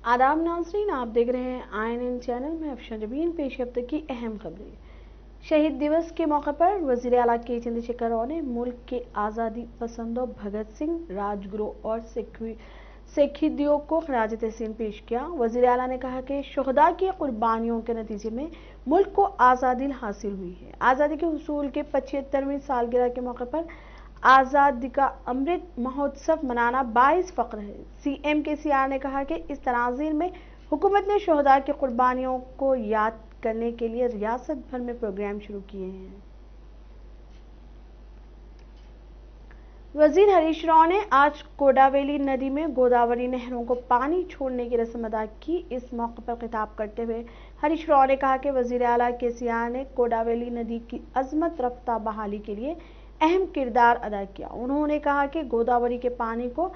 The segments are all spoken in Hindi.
आदाब नाज़रीन, आप देख रहे हैं INN चैनल में। अफशा जबीन पेश अब तक की अहम खबरें। शहीद दिवस के मौके पर वज़ीर आला के चंद्रशेखर राव ने मुल्क के आज़ादी पसंदों भगत सिंह, राजगुरु और शहीदियों को खराज तहसीन पेश किया। वज़ीर आला ने कहा कि शुहदा की कुर्बानियों के नतीजे में मुल्क को आज़ादी हासिल हुई है। आज़ादी के हुसूल के 75वीं सालगिरह के मौके पर आज़ादी का अमृत महोत्सव मनाना बाइस फख्र है। CM KCR ने कहा कि इस तनाज़ीर में हुकूमत ने शुहदा की कुर्बानियों को याद करने के लिए रियासत भर में प्रोग्राम शुरू किए हैं। वजीर हरीश राव ने आज कोडावेली नदी में गोदावरी नहरों को पानी छोड़ने की रस्म अदा की। इस मौके पर खिताब करते हुए हरीश राव ने कहा कि वजीर आला KCR ने कोडावेली नदी की अजमत रफ्ता बहाली के लिए अहम किरदार अदा किया। उन्होंने कहा कि गोदावरी के पानी को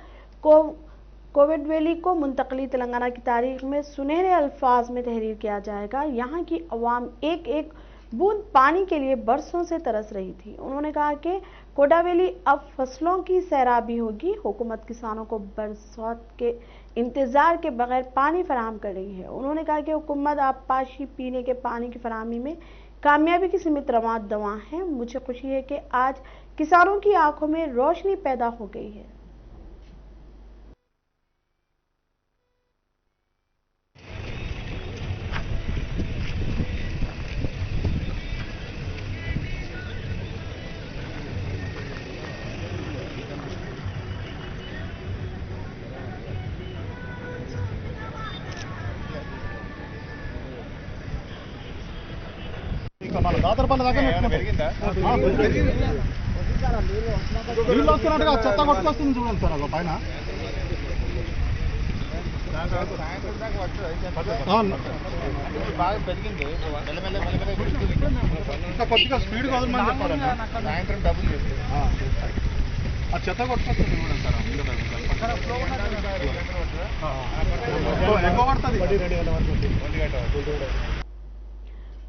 कोविडवेली को मुंतकली तेलंगाना की तारीख में सुनहरे अल्फाज में तहरीर किया जाएगा। यहाँ की अवाम एक एक बूंद पानी के लिए बरसों से तरस रही थी। उन्होंने कहा कि कोडावेली अब फसलों की सैराबी होगी। हुकूमत किसानों को बरसात के इंतजार के बगैर पानी फराहम कर रही है। उन्होंने कहा कि हुकूमत आबपाशी पीने के पानी की फराहमी में कामयाबी की सीमित दवा है। मुझे खुशी है कि आज किसानों की आंखों में रोशनी पैदा हो गई है। నీళ్ళు వస్తున్నట్టుగా చెత్త కొట్టుకొస్తుంది చూడండి సార్ అలా పైన బాగా పెరిగింది ఇంకా కొద్దిగా స్పీడ్ వదలమని చెప్పాలండి సాయంత్రం డబ్బులు చేసి ఆ చెత్త కొట్టుకొస్తుంది చూడండి సార్ ఎక్కువ పడుతుంది।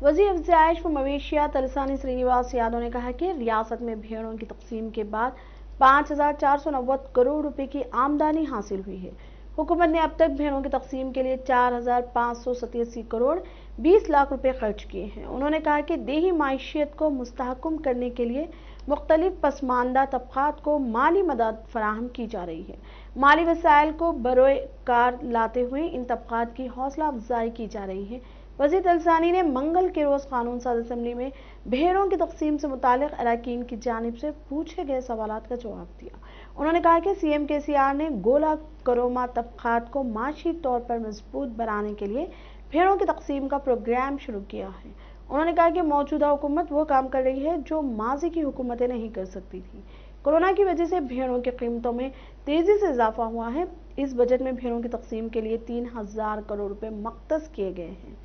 वज़ीर अफ़ज़ाइश व मवेशियात तलसानी श्रीनिवास यादव ने कहा कि रियासत में भेड़ों की तकसीम के बाद 5490 करोड़ रुपए की आमदनी हासिल हुई है। हुकूमत ने अब तक भेड़ों की तकसीम के लिए 4587 करोड़ 20 लाख रुपए खर्च किए हैं। उन्होंने कहा कि देही माइशियत को मुस्तहकम करने के लिए मुख्तलिफ पसमानदा तबकात को माली मदद फराहम की जा रही है। माली वसाइल को बरोए कार लाते हुए इन तबकात की हौसला अफजाई की जा रही है। वज़ीर तलसानी ने मंगल के रोज कानून साज असम्बली में भेड़ों की तकसीम से मुतालिक अरकान की जानिब से पूछे गए सवालात का जवाब दिया। उन्होंने कहा कि CM KCR ने गोला करोमा तबकात को माशी तौर पर मजबूत बनाने के लिए भेड़ों की तकसीम का प्रोग्राम शुरू किया है। उन्होंने कहा कि मौजूदा हुकूमत वो काम कर रही है जो माजी की हुकूमतें नहीं कर सकती थी। कोरोना की वजह से भेड़ों की कीमतों में तेजी से इजाफा हुआ है। इस बजट में भेड़ों की तकसीम के लिए 3000 करोड़ रुपए मख्तस किए गए हैं।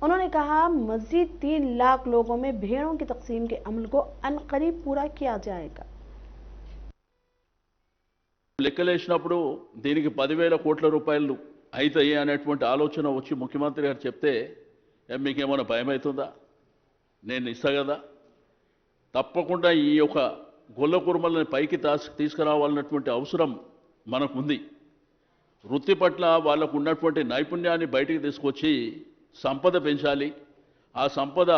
उन्होंने कहा मजीद 3 लाख लोगों में भेड़ों की तकसीम के अमल को अनकरीब पूरा किया जाएगा। లెక్కలేసినప్పుడు దీనికి 10,000 కోట్ల రూపాయలు అవుతాయి అనేటువంటి ఆలోచన వచ్చి ముఖ్యమంత్రి గారు చెప్తే మీకేమైనా భయం అవుతుందా? నేను ఇస్తా కదా, తప్పకుండా ఈ యొక్క గొల్ల కుర్మల్ని పైకి తీసుకురావాలన్నటువంటి అవసరం మనకుంది। వృత్తి పట్ల వాళ్ళకు ఉన్నటువంటి నైపుణ్యాన్ని బయటికి తీసుకొచ్చి సంపద పెంచాలి, ఆ సంపద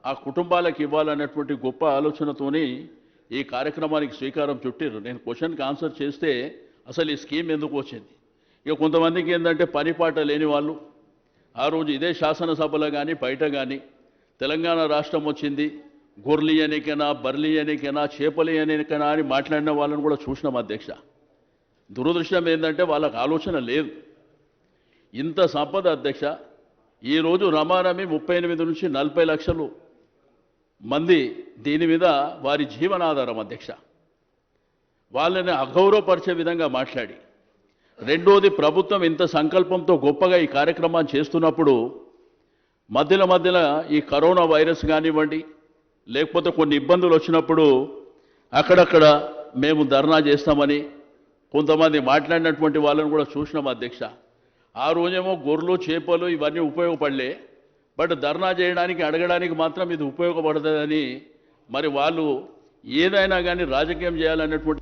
ఆ కుటుంబాలకు ఇవ్వాలన్నటువంటి గొప్ప ఆలోచనతోని ఈ కార్యక్రమానికి శ్రీకారం చుట్టారు। నేను క్వశ్చన్కి ఆన్సర్ చేస్తే అసలు ఈ స్కీమ్ ఎందుకు వచ్చింది, ఇక కొంతమందికి ఏంటంటే పనిపాట లేని వాళ్ళు ఆ రోజు ఇదే శాసనసభలో కానీ బయట కానీ తెలంగాణ రాష్ట్రం వచ్చింది గొర్రెలు ఎనికైనా బర్రెలు ఎనికైనా చేపలు ఎనికైనా అని మాట్లాడిన వాళ్ళని కూడా చూసినాం అధ్యక్ష। దురదృష్టం ఏంటంటే వాళ్ళకి ఆలోచన లేదు। ఇంత సంపద అధ్యక్ష, ఈరోజు రమారమి 38 నుంచి 40 లక్షలు మంది దీని మీద వారి జీవనాధారం అధ్యక్ష। వాళ్ళని అగౌరవపరిచే విధంగా మాట్లాడి, రెండోది ప్రభుత్వం ఇంత సంకల్పంతో గొప్పగా ఈ కార్యక్రమాన్ని చేస్తున్నప్పుడు మధ్యలో ఈ కరోనా వైరస్ కానివ్వండి లేకపోతే కొన్ని ఇబ్బందులు వచ్చినప్పుడు అక్కడక్కడ మేము ధర్నా చేస్తామని కొంతమంది మాట్లాడినటువంటి వాళ్ళని కూడా చూసినాం అధ్యక్ష। ఆ రోజేమో గొర్రెలు చేపలు ఇవన్నీ ఉపయోగపడలే, బట్ ధర్నా చేయడానికి అడగడానికి మాత్రం ఇది ఉపయోగపడుతుందని మరి వాళ్ళు ఏదైనా కానీ రాజకీయం చేయాలన్నటువంటి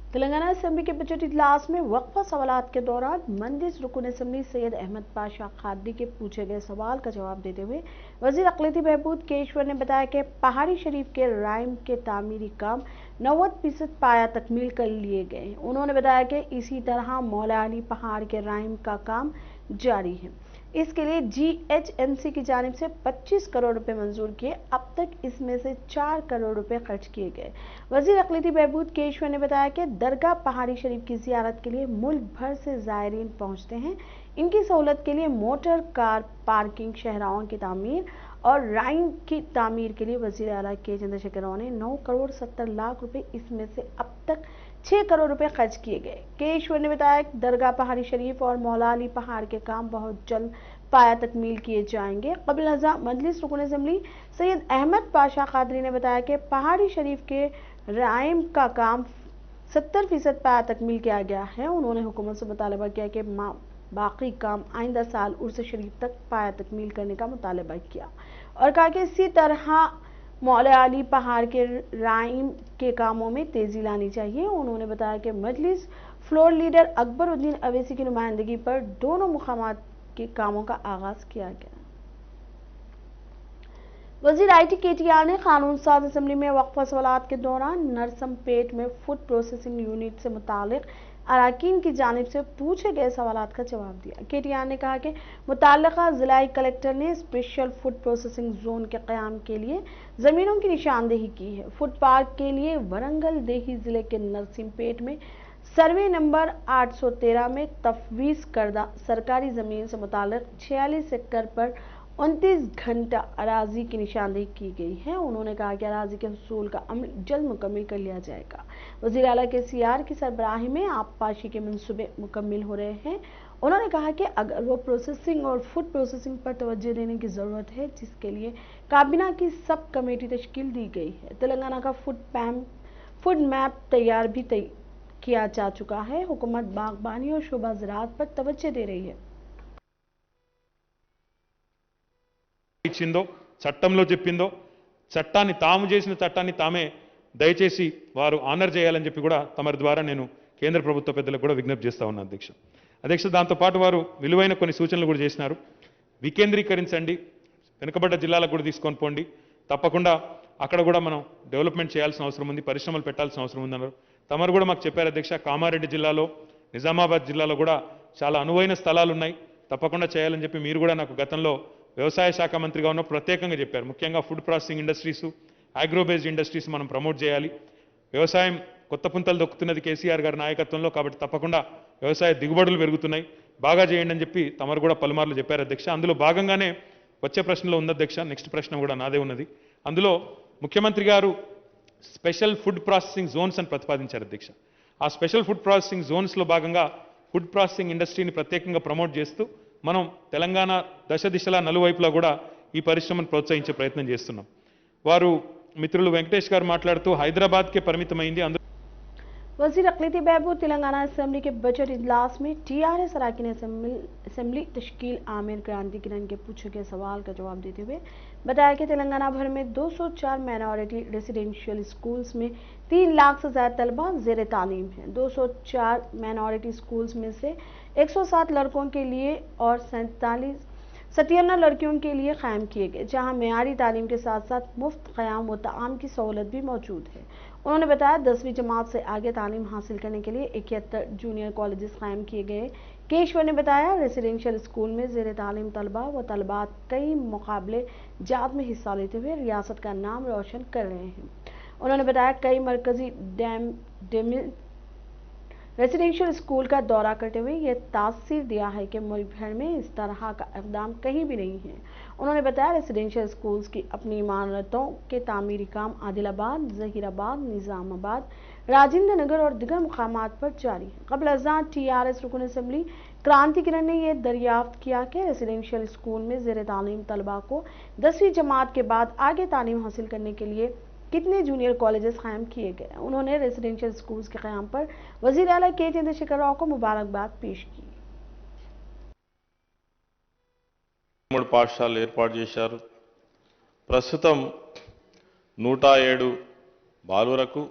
तेलंगाना असेंबली के बजट इजलास में वक्फा सवालात के दौरान मंदिर रुकन असेंबली सैयद अहमद पाशा खादरी के पूछे गए सवाल का जवाब देते हुए वजीर अक़लियती बहबूद केशवर ने बताया कि पहाड़ी शरीफ के राइम के तामीरी काम 90% पाया तकमील कर लिए गए। उन्होंने बताया कि इसी तरह मौला अली पहाड़ के राइम का काम जारी है। इसके लिए GHMC की जानिब से 25 करोड़ रुपए मंजूर किए। अब तक इसमें से 4 करोड़ रुपए खर्च किए गए। वजीर अक़लियती बहबूद केशवर ने बताया कि दरगाह पहाड़ी शरीफ की ज़ियारत के लिए मुल्क भर से ज़ायरीन पहुंचते हैं। इनकी सहूलत के लिए मोटर कार पार्किंग, शहराओं की तामीर और राइम की तामीर के लिए वज़ीर आला के चंद्रशेखर राव ने 9 करोड़ 70 लाख रुपए, इसमें से अब तक 6 करोड़ रुपए खर्च किए गए। केशवर ने बताया कि दरगाह पहाड़ी शरीफ और मौला अली पहाड़ के काम बहुत जल्द पाया तकमील किए जाएंगे। कबल अज़ा मजलिस रुकन असेंबली सैयद अहमद पाशा खादरी ने बताया कि पहाड़ी शरीफ के राइम का काम 70% पाया तकमील किया गया है। उन्होंने हुकूमत से मुतालबा किया कि बाकी काम आइंदा साल उर्स शरीफ तक पाया तकमील करने का मुतालबा किया और कहा कि इसी तरह मौला अली पहाड़ के राइम के कामों में तेजी लानी चाहिए। उन्होंने बताया कि मजलिस फ्लोर लीडर अकबरुद्दीन अवैसी की नुमाइंदगी पर दोनों मुकामात के कामों का आगाज किया गया। वजीर IT KTR ने कानून साज असेंबली में वक्फा सवालात के दौरान नरसमपेट में फूड प्रोसेसिंग यूनिट से मुतालिक अराकीन की जानिब से पूछे गए सवालात का जवाब दिया। KTR ने कहा कि मुताल्लिका जिला कलेक्टर ने स्पेशल फूड प्रोसेसिंग जोन के क़याम के लिए ज़मीनों की निशानदेही की है। फूड पार्क के लिए वरंगल देही जिले के नरसिमपेट में सर्वे नंबर 813 में तफवीज़ करदा सरकारी ज़मीन से मुताल्लिक 46 एकड़ पर 29 घंटा अराजी की निशानदेही की गई है। उन्होंने कहा कि अराजी के हसूल का अमल जल्द मुकम्मल कर लिया जाएगा। वज़ीर आला के CR की सरबराही में आबपाशी के मंसूबे मुकम्मल हो रहे हैं। उन्होंने कहा कि अगर वो प्रोसेसिंग और फूड प्रोसेसिंग पर तवज्जो देने की ज़रूरत है, जिसके लिए काबीना की सब कमेटी तश्कील दी गई है। तेलंगाना का फूड मैप तैयार भी किया जा चुका है। हुकूमत बागबानी और शोबा ज़राअत पर तवज्जो दे रही है। ఇచ్చిందో చట్టంలో చెప్పిందో చట్టాన్ని తాము చేసిన చట్టాన్ని తామే దయచేసి వారు ఆనర్ చేయాలని చెప్పి కూడా తమరి ద్వారా నేను కేంద్ర ప్రభుత్వ పెద్దలకు కూడా విజ్ఞప్తి చేస్తా ఉన్నాను అధ్యక్ష దాంతో పాటు వారు విలువైన కొన్ని సూచనలు కూడా చేసినారు. వికేంద్రీకరించండి, వెనుకబడ్డ జిల్లాలకు కూడా తీసుకొని పోండి, తప్పకుండా అక్కడ కూడా మనం డెవలప్మెంట్ చేయాల్సిన అవసరం ఉంది, పరిశ్రమలు పెట్టాల్సిన అవసరం ఉందన్నారు. తమరు కూడా మాకు చెప్పారు అధ్యక్ష, కామారెడ్డి జిల్లాలో నిజామాబాద్ జిల్లాలో కూడా చాలా అనువైన స్థలాలు ఉన్నాయి, తప్పకుండా చేయాలని చెప్పి మీరు కూడా నాకు గతంలో వ్యవసాయ శాఖ మంత్రిగా ఉన్న ప్రత్యేకంగా చెప్పారు. ముఖ్యంగా food processing industries, agro based industries మనం ప్రమోట్ చేయాలి. వ్యవసాయం కొత్త పుంతలు దొక్కుతున్నది కేసీఆర్ గారి నాయకత్వంలో, కాబట్టి తప్పకుండా వ్యవసాయ దిగుబడులు పెరుగుతున్నాయి, బాగా చేయండి అని చెప్పి తమరు కూడా పలుమార్లు చెప్పారు అధ్యక్ష. అందులో భాగంగానే వచ్చే ప్రశ్నలో ఉంది అధ్యక్ష, నెక్స్ట్ ప్రశ్న కూడా నాదే ఉన్నది. అందులో ముఖ్యమంత్రి గారు స్పెషల్ ఫుడ్ ప్రాసెసింగ్ జోన్స్ అని ప్రతిపాదించారు అధ్యక్ష. ఆ స్పెషల్ ఫుడ్ ప్రాసెసింగ్ జోన్స్లో భాగంగా ఫుడ్ ప్రాసెసింగ్ ఇండస్ట్రీని ప్రత్యేకంగా ప్రమోట్ చేస్తూ మనం తెలంగాణ దశ దిశలా నలువైపులా కూడా ఈ పరిశ్రమను ప్రోత్సహించే ప్రయత్నం చేస్తున్నాం. వారు మిత్రులు వెంకటేష్ గారు మాట్లాడుతూ హైదరాబాద్కే పరిమితమైంది. वज़ीर अक़लियती बहबूद तेलंगाना असेंबली के बजट इजलास में TRS अराकीन असेंबली तश्कील आमिर क्रांति किरण के पूछे गए सवाल का जवाब देते हुए बताया कि तेलंगाना भर में 204 माइनॉरिटी रेसिडेंशियल स्कूल्स में 3 लाख से ज़्यादा तलबा ज़ेर तालीम हैं। 204 माइनॉरिटी स्कूल्स में से 107 लड़कों के लिए और 57 लड़कियों के लिए कायम किए गए, जहां मेयारी तालीम के साथ साथ मुफ्त क़याम व ताम की सहूलत भी मौजूद है। उन्होंने बताया 10वीं जमात से आगे तालीम हासिल करने के लिए 71 जूनियर कॉलेजेस कायम किए गए। केशवर ने बताया रेसिडेंशियल स्कूल में ज़ेर तालीम तलबा व तलबात कई मुकाबले जात में हिस्सा लेते हुए रियासत का नाम रोशन कर रहे हैं। उन्होंने बताया कई मरकजी रेसिडेंशियल स्कूल का दौरा करते हुए यह तासीर दिया है कि मुल्क भर में इस तरह का इक़दाम कहीं भी नहीं है। उन्होंने बताया रेसिडेंशियल स्कूल्स की अपनी इमारतों के तामीरी काम आदिलाबाद, ज़हीराबाद, निज़ामाबाद, राजेंद्र नगर और दिगर मुकामात पर जारी है। कबल अज़ां TRS रुकन असेंबली क्रांति किरण ने यह दरियाफ्त किया कि रेसिडेंशियल स्कूल में ज़ेर तालीम तलबा को 10वीं जमात के बाद आगे तालीम हासिल करने के लिए कितने जूनियर कॉलेजेस कायम किए गए। उन्होंने रेसिडेंशियल स्कूल्स के क़याम पर वज़ीर आला के चंद्रशेखर राव को मुबारकबाद पेश की। పాఠశాలలు ఏర్పాటు చేశారు. ప్రస్తుతం 107 బాలురకు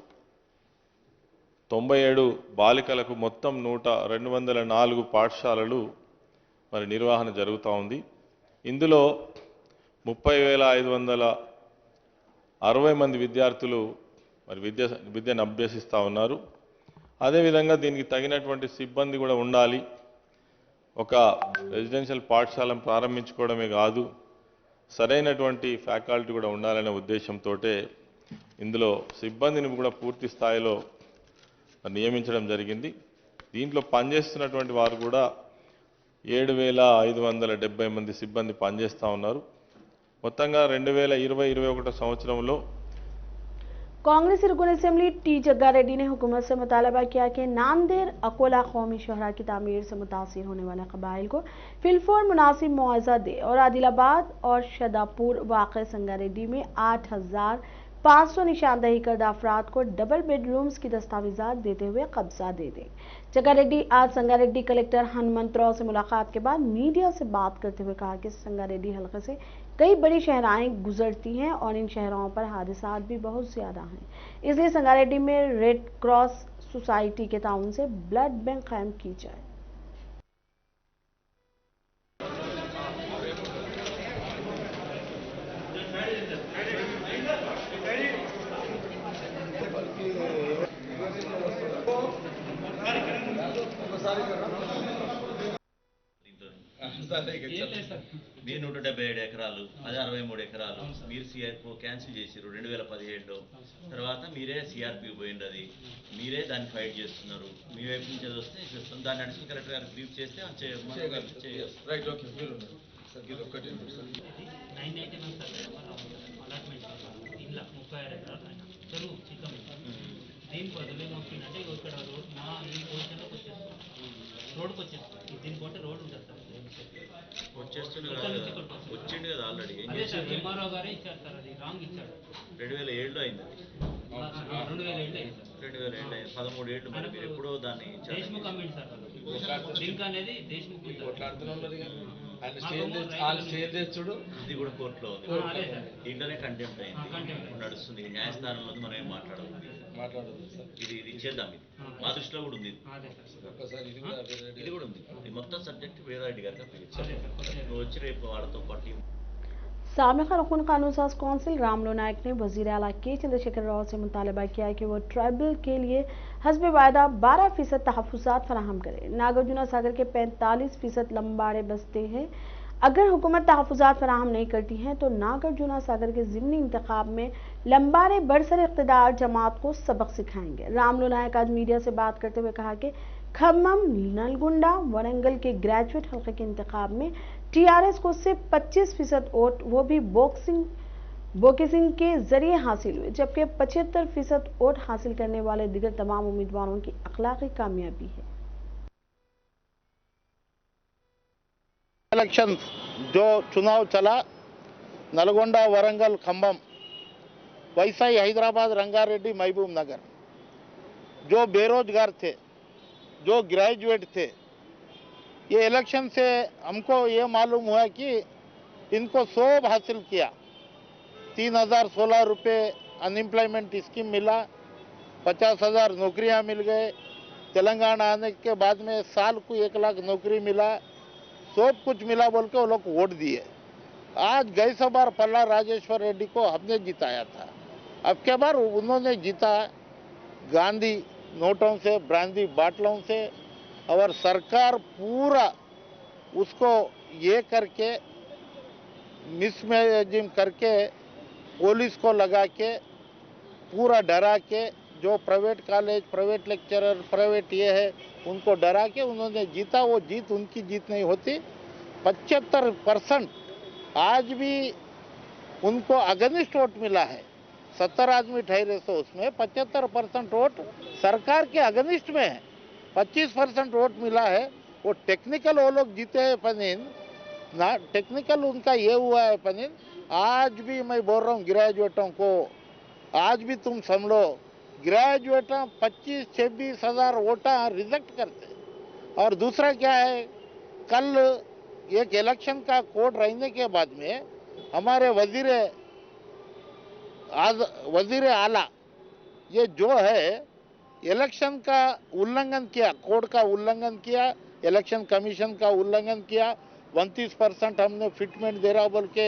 97 బాలికలకు మొత్తం 204 పాఠశాలలు మరి నిర్వహణ జరుగుతూ ఉంది. ఇందులో 30,560 మంది విద్యార్థులు మరి విద్యను అభ్యసిస్తూ ఉన్నారు. అదేవిధంగా దీనికి తగినటువంటి సిబ్బంది కూడా ఉండాలి. ఒక రెసిడెన్షియల్ పాఠశాలను ప్రారంభించుకోవడమే కాదు, సరైనటువంటి ఫ్యాకల్టీ కూడా ఉండాలనే ఉద్దేశంతో ఇందులో సిబ్బందిని కూడా పూర్తి స్థాయిలో నియమించడం జరిగింది. దీంట్లో పనిచేస్తున్నటువంటి వారు కూడా 7,570 మంది సిబ్బంది పనిచేస్తూ ఉన్నారు. మొత్తంగా 2020-21 సంవత్సరంలో कांग्रेस रुकन असेंबली टी जग्गा रेड्डी ने हुकूमत से मुतालबा किया कि नांदेर अकोला कौमी शहरा की तामीर से मुतासिर होने वाले कबाइल को फिलफोर मुनासिब मुआवजा दे और आदिलाबाद और शदापुर वाक़ संगारेड्डी में 8,500 निशानदही करदा अफराद को डबल बेडरूम्स की दस्तावेजात देते हुए कब्जा दे दें। जग्गारेड्डी आज संगारेड्डी कलेक्टर हनुमंतराव से मुलाकात के बाद मीडिया से बात करते हुए कहा कि संगारेड्डी हलके से कई बड़ी शहराएं गुजरती हैं और इन शहरों पर हादसात भी बहुत ज्यादा हैं, इसलिए संगारेड्डी में रेड क्रॉस सोसाइटी के ताउन से ब्लड बैंक कायम की जाए। మీరు 177 ఎకరాలు, అది 63 ఎకరాలు మీరు సిఆర్పి క్యాన్సిల్ చేసిరు 2017లో. తర్వాత మీరే సిఆర్పి పోయింది, అది మీరే దాన్ని ఫైట్ చేస్తున్నారు. మీ వైపు నుంచి అది వస్తే చేస్తాం. దాన్ని అడిషనల్ కలెక్టర్ గారికి బ్రీఫ్ చేస్తే రైట్. ఓకే, మీరు ఒకటి 991 అలాట్మెంట్ ఇలా 36 ఎకరాలు చెరువు చిక్కం. దీని బదులు ఏమవుతుందంటే ఇక్కడ రోడ్ మా ఈ పొజిషన్లోకి వచ్చేస్తాం, రోడ్కి వచ్చేస్తాం. దీని పోతే రోడ్ ఉంటుంది సార్, వచ్చిండు కదా ఆల్రెడీ. ఎంఆర్ఓ గారే ఇచ్చారు సార్, అది రాంగ్ ఇచ్చాడు. 2007లో అయింది, 2007 అయింది. 13 ఏళ్ళు మరి మీరు ఎప్పుడో దాన్ని దేశ్ముఖ్ అమ్మింది సార్, లింక్ అనేది దేశ్ముఖ్ ఇది కూడా కోర్టులో ఉంది. ఇంటర్నే కంటెంప్ట్ అయింది, నడుస్తుంది న్యాయస్థానంలో. మనం ఏం మాట్లాడదు, ఇది చేద్దాం. ఇది మా దృష్టిలో కూడా ఉంది, ఇది కూడా ఉంది. ఇది మొత్తం సబ్జెక్ట్ వీరారెడ్డి గారికి అప్పగించారు. నువ్వు వచ్చి రేపు వాళ్ళతో పాటు साबिक़ा रुकन कानून साज कौंसिल रामलो नायक ने वज़ीर आला के चंद्रशेखर राव से मुतालबा किया कि वो ट्राइबल के लिए हस्ब वायदा 12% तहफ़्फ़ुज़ात फराहम करे। नागार्जुना सागर के 45% लंबाड़े बसते हैं। अगर हुकूमत तहफ़्फ़ुज़ात फराहम नहीं करती है तो नागार्जुना सागर के ज़िमनी इंतखाब में लंबाड़े बरसर इक़्तिदार जमात को सबक सिखाएंगे। रामलो नायक आज मीडिया से बात करते हुए कहा कि खम्मम, नलगुंडा, वरंगल के ग्रेजुएट हल्के के इंतखाब में टीआरएस को सिर्फ 25% वोट, वो भी बोक्सिंग के जरिए हासिल हुए, जबकि 75% वोट हासिल करने वाले दिगर तमाम उम्मीदवारों की अखलाकी कामयाबी है। इलेक्शन जो चुनाव चला नलगोंडा, वरंगल, खम्बम, वैसा ही हैदराबाद, रंगारेड्डी, महबूब नगर, जो बेरोजगार थे, जो ग्रेजुएट थे, ये इलेक्शन से हमको ये मालूम हुआ कि इनको सब हासिल किया। 3,016 रुपये अनएम्प्लॉयमेंट स्कीम मिला, 50,000 नौकरियां मिल गए। तेलंगाना आने के बाद में साल को 1 लाख नौकरी मिला, सब कुछ मिला बोल के वो लोग वोट दिए। आज गई सब बार पल्ला राजेश्वर रेड्डी को हमने जिताया था, अब के बार उन्होंने जीता गांधी नोटों से, ब्रांदी बाटलों से, और सरकार पूरा उसको ये करके मिसमैनेजिंग करके पुलिस को लगा के पूरा डरा के, जो private college, private lecturer, private ये है उनको डरा के उन्होंने जीता। वो जीत उनकी जीत नहीं होती। 75% आज भी उनको अगेंस्ट वोट मिला है। 70 आदमी ठहरे तो उसमें 75% वोट सरकार के अगेंस्ट में है। 25% वोट मिला है, वो टेक्निकल वो लोग जीते हैं पनीन ना, टेक्निकल उनका ये हुआ है पनीन। आज भी मैं बोल रहा हूँ ग्रेजुएटों को, आज भी तुम समझो ग्रेजुएट 25-26 हज़ार वोटा रिजेक्ट करते। और दूसरा क्या है, कल एक इलेक्शन का कोड रहने के बाद में हमारे वजीर आला ये जो है इलेक्शन का उल्लंघन किया, कोड का उल्लंघन किया, इलेक्शन कमीशन का उल्लंघन किया। 29% हमने फिटमेंट दे रहा बोल के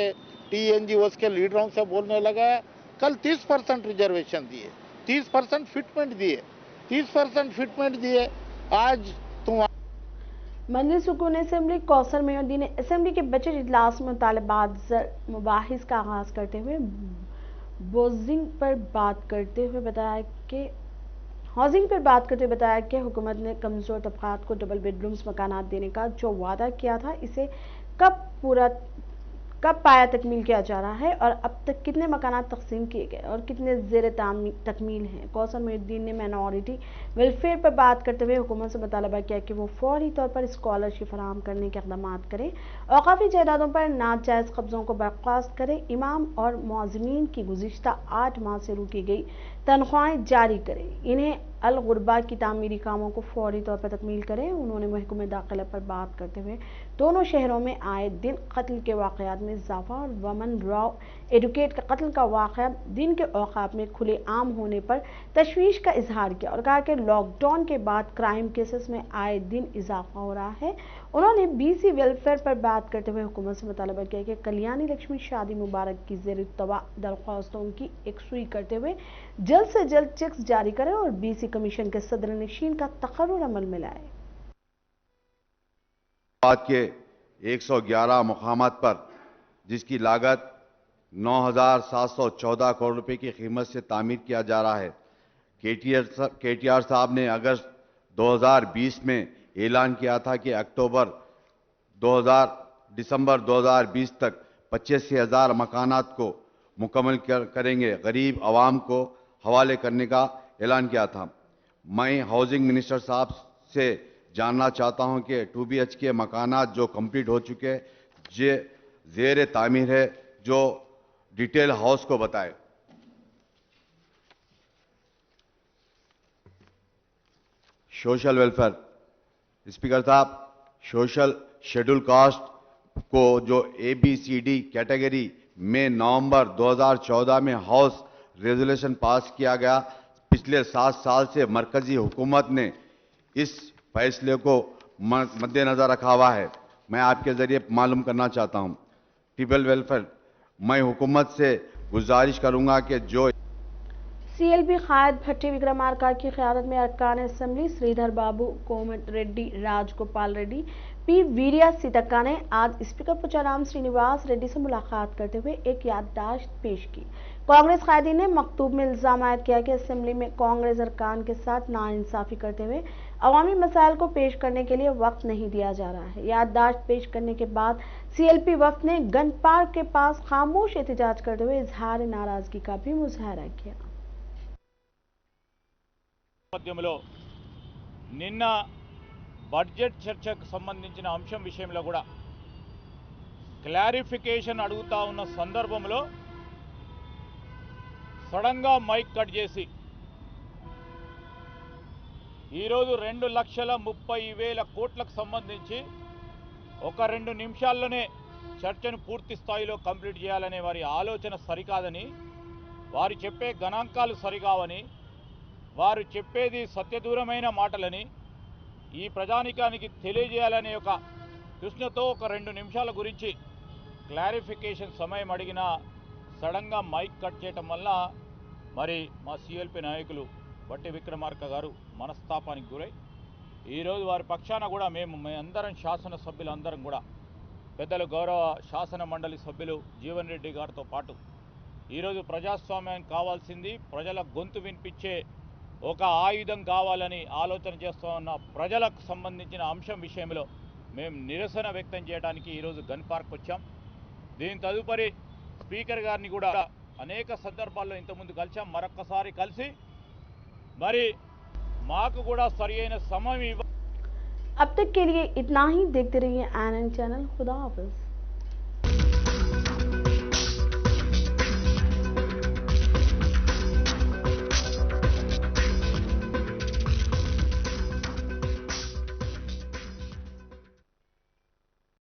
TNGOs के लीडरों से बोलने लगा। कल 30% रिजर्वेशन दिए, 30% फिटमेंट दिए, 30% फिटमेंट दिए। आज तुम मंदिर सुकून असेंबली कौसर मेयुद्दीन ने असेंबली के बजट इजलास में मुतालबात मुबाहिस का आगाज करते हुए हाउसिंग पर बात करते हुए बताया कि हुकूमत ने कमजोर तबकात को डबल बेडरूम्स मकानात देने का जो वादा किया था इसे कब पाया तकमील किया जा रहा है और अब तक कितने मकानात तकसीम किए गए और कितने ज़ेर तकमील हैं। कौसर मेयुद्दीन ने माइनॉरिटी वेलफेयर पर बात करते हुए हुकूमत से मुतालबा किया कि वो फौरी तौर पर स्कॉलरशिप फराहम करने के इक़दाम करें, औक़ाफ़ी जायदादों पर नाजायज़ कब्ज़ों को बर्खास्त करें, इमाम और मुअज़्ज़िनीन की गुज़िश्ता 8 माह से रोकी गई तनख्वाहें जारी करें, इन्हें अल-गुरबा की तामीरी कामों को फौरी तौर पर तकमील करें। उन्होंने महकमे दाखिला पर बात करते हुए दोनों शहरों में आए दिन कत्ल के वाक़यात में इजाफा और वमन राव एडवोकेट का कत्ल का वाक़या दिन के औक़ात में खुले आम होने पर तशवीश का इजहार किया और कहा कि लॉकडाउन के बाद क्राइम केसेस में आए दिन इजाफा हो रहा है। उन्होंने BC वेलफेयर पर बात करते हुए हुकूमत से मुतालबा किया कि कल्याणी लक्ष्मी शादी मुबारक की ज़ेर तवा दरख्वास्तों की एकसुई करते हुए जल्द से जल्द चेक्स जारी करें और BC कमीशन के सदर नशीन का तकर्रुर अमल में लाए। बाद के 111 मुकामात पर जिसकी लागत 9,714 करोड़ रुपए की कीमत से तामीर किया जा रहा है। KTR साहब ने अगस्त 2020 में ऐलान किया था कि दिसंबर 2020 तक 85,000 मकानात को मुकम्मल करेंगे, गरीब आवाम को हवाले करने का ऐलान किया था। मैं हाउसिंग मिनिस्टर साहब से जानना चाहता हूं कि 2 BHK मकानात जो कंप्लीट हो चुके जे ज़ेर तामीर है, जो डिटेल हाउस को बताए। सोशल वेलफेयर स्पीकर साहब, सोशल शेड्यूल कास्ट को जो ABCD कैटेगरी में नवंबर 2014 में हाउस रेजोल्यूशन पास किया गया, पिछले 7 साल से मरकजी हुकूमत ने इस फैसले को मद्देनजर रखा हुआ है। मैं आपके जरिए मालूम करना चाहता हूं, ट्रिपल वेलफेयर, मैं हुकूमत से गुजारिश करूंगा कि जो CLP कायद भट्टी विक्रमार्का की क़यादत में अरकान असेंबली श्रीधर बाबू, कोमट रेड्डी, राजगोपाल रेड्डी, P. वीरिया सीतक्का ने आज स्पीकर पुचाराम श्रीनिवास रेड्डी से मुलाकात करते हुए एक याददाश्त पेश की। कांग्रेस कायदीन ने मकतूब में इल्जाम आयद किया कि असेंबली में कांग्रेस अरकान के साथ नाइंसाफी करते हुए अवामी मसाइल को पेश करने के लिए वक्त नहीं दिया जा रहा है। याददाश्त पेश करने के बाद CLP वफ्द ने गन पार्क के पास खामोश एहतजाज करते हुए इजहार नाराजगी का भी मुजाहरा किया। నేపథ్యంలో నిన్న బడ్జెట్ చర్చకు సంబంధించిన అంశం విషయంలో కూడా క్లారిఫికేషన్ అడుగుతా ఉన్న సందర్భంలో సడన్గా మైక్ కట్ చేసి ఈరోజు 2,30,30,000 కోట్లకు సంబంధించి ఒక 2 నిమిషాల్లోనే చర్చను పూర్తి స్థాయిలో కంప్లీట్ చేయాలనే వారి ఆలోచన సరికాదని, వారు చెప్పే గణాంకాలు సరికావని, వారు చెప్పేది సత్యదూరమైన మాటలని ఈ ప్రజానికానికి తెలియజేయాలనే ఒక కృష్ణతో ఒక 2 నిమిషాల గురించి క్లారిఫికేషన్ సమయం అడిగినా సడన్గా మైక్ కట్ చేయటం వల్ల మరి మా CLP నాయకులు బట్టి విక్రమార్క గారు మనస్తాపానికి గురై ఈరోజు వారి పక్షాన కూడా మేము అందరం శాసనసభ్యులందరం కూడా పెద్దలు గౌరవ శాసన మండలి సభ్యులు జీవన్ రెడ్డి గారితో పాటు ఈరోజు ప్రజాస్వామ్యం కావాల్సింది ప్రజల గొంతు వినిపించే ఒక ఆయుధం కావాలని ఆలోచన చేస్తూ ఉన్న ప్రజలకు సంబంధించిన అంశం విషయంలో మేము నిరసన వ్యక్తం చేయడానికి ఈరోజు గన్ పార్క్ వచ్చాం. దీని తదుపరి స్పీకర్ గారిని కూడా అనేక సందర్భాల్లో ఇంతకుముందు కలిసాం, మరొక్కసారి కలిసి మరి మాకు కూడా సరియైన సమయం अब तक के लिए इतना ही। देखते रहिए ANN चैनल। खुदा हाफिज।